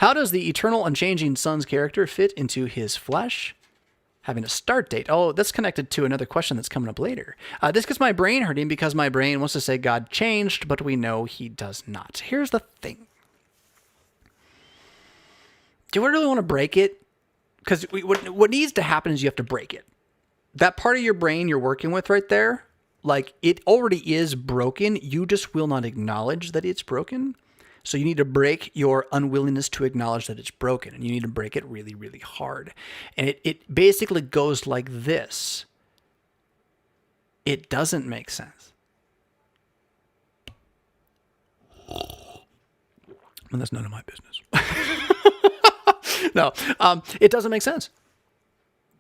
How does the eternal, unchanging Son's character fit into his flesh? Having a start date. Oh, that's connected to another question that's coming up later. This gets my brain hurting because my brain wants to say God changed, but we know he does not. Here's the thing. Do you really want to break it? Because what needs to happen is you have to break it. That part of your brain you're working with right there, like it already is broken. You just will not acknowledge that it's broken. So you need to break your unwillingness to acknowledge that it's broken. And you need to break it really, really hard. And it basically goes like this. It doesn't make sense. And that's none of my business. No, it doesn't make sense.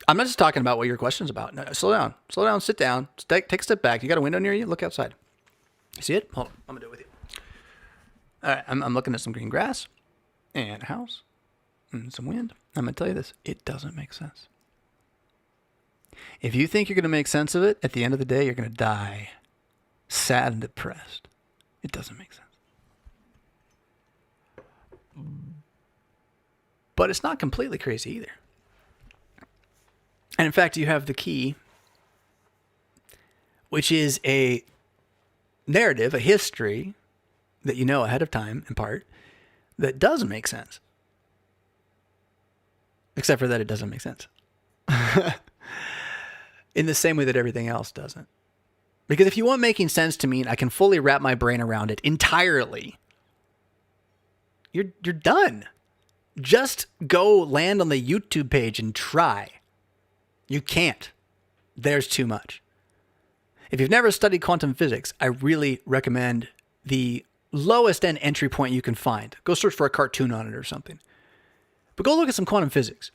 I'm not just talking about what your question's about. No, slow down, sit down, take a step back. You got a window near you? Look outside. You see it? Hold on, I'm gonna do it with you. All right, I'm looking at some green grass and a house and some wind. I'm gonna tell you this, it doesn't make sense. If you think you're gonna make sense of it, at the end of the day, you're gonna die sad and depressed. It doesn't make sense. But it's not completely crazy either. And in fact, you have the key, which is a narrative, a history that you know ahead of time, in part, that does make sense. Except for that it doesn't make sense. In the same way that everything else doesn't. Because if you want making sense to mean I can fully wrap my brain around it entirely, you're done. Just go land on the YouTube page and try. You can't. There's too much. If you've never studied quantum physics, I really recommend the lowest end entry point you can find. Go search for a cartoon on it or something. But go look at some quantum physics.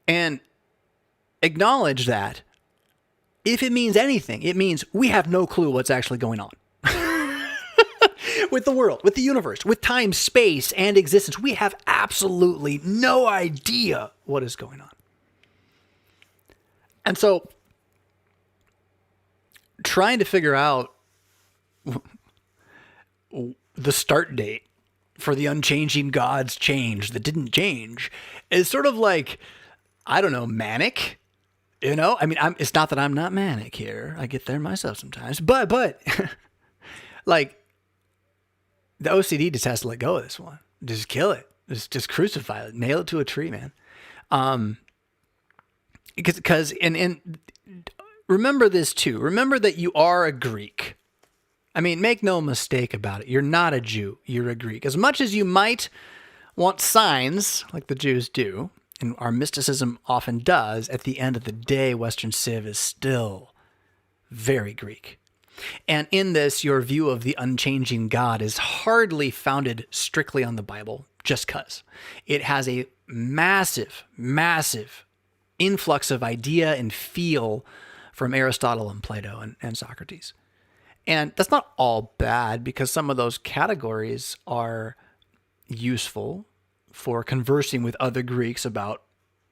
And acknowledge that if it means anything, it means we have no clue what's actually going on. With the world, with the universe, with time, space, and existence. We have absolutely no idea what is going on. And so, trying to figure out the start date for the unchanging God's change that didn't change is sort of like, I don't know, manic. You know, I mean, it's not that I'm not manic here. I get there myself sometimes, but like the OCD just has to let go of this one. Just kill it. Just crucify it. Nail it to a tree, man. Because remember this too. Remember that you are a Greek. I mean, make no mistake about it. You're not a Jew. You're a Greek. As much as you might want signs, like the Jews do, and our mysticism often does, at the end of the day, Western Civ is still very Greek. And in this, your view of the unchanging God is hardly founded strictly on the Bible, just because. It has a massive, massive influx of idea and feel from Aristotle and Plato and Socrates. And that's not all bad, because some of those categories are useful for conversing with other Greeks about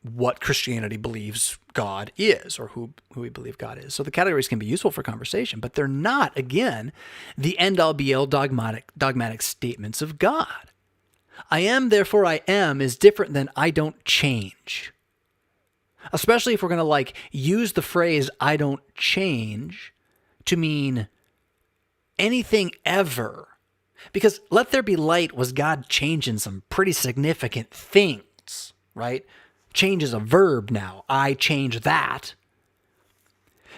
what Christianity believes God is, or who we believe God is. So the categories can be useful for conversation, but they're not, again, the end-all be-all dogmatic statements of God. I am, therefore I am is different than I don't change. Especially if we're going to use the phrase I don't change to mean anything ever. Because let there be light was God changing some pretty significant things, right? Change is a verb now. I change that.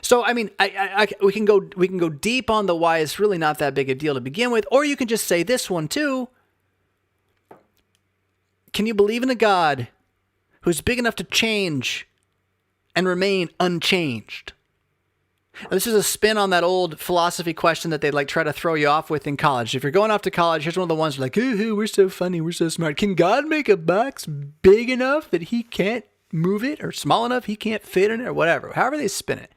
So, I mean, we can go deep on the why it's really not that big a deal to begin with, or you can just say this one too. Can you believe in a God who's big enough to change and remain unchanged? Now, this is a spin on that old philosophy question that they try to throw you off with in college. If you're going off to college, here's one of the ones like, ooh, we're so funny, we're so smart. Can God make a box big enough that he can't move it, or small enough he can't fit in it, or whatever? However they spin it.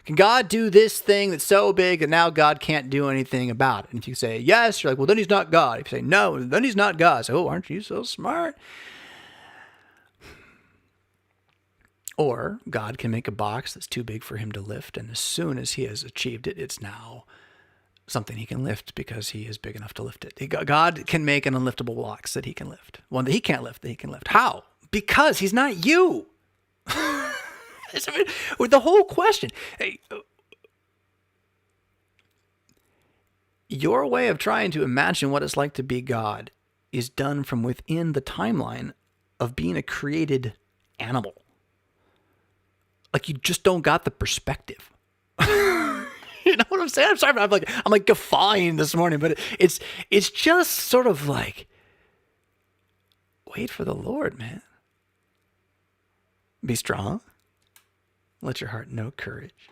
Can God do this thing that's so big that now God can't do anything about it? And if you say yes, you're like, well, then he's not God. If you say no, then he's not God. So, oh, aren't you so smart? Or God can make a box that's too big for him to lift, and as soon as he has achieved it, it's now something he can lift because he is big enough to lift it. God can make an unliftable block that he can lift. One that he can't lift that he can lift. How? Because he's not you. With the whole question. Your way of trying to imagine what it's like to be God is done from within the timeline of being a created animal. Like, you just don't got the perspective. You know what I'm saying? I'm sorry, I'm like guffawing this morning, but it's just sort of like, wait for the Lord, man. Be strong. Let your heart know courage.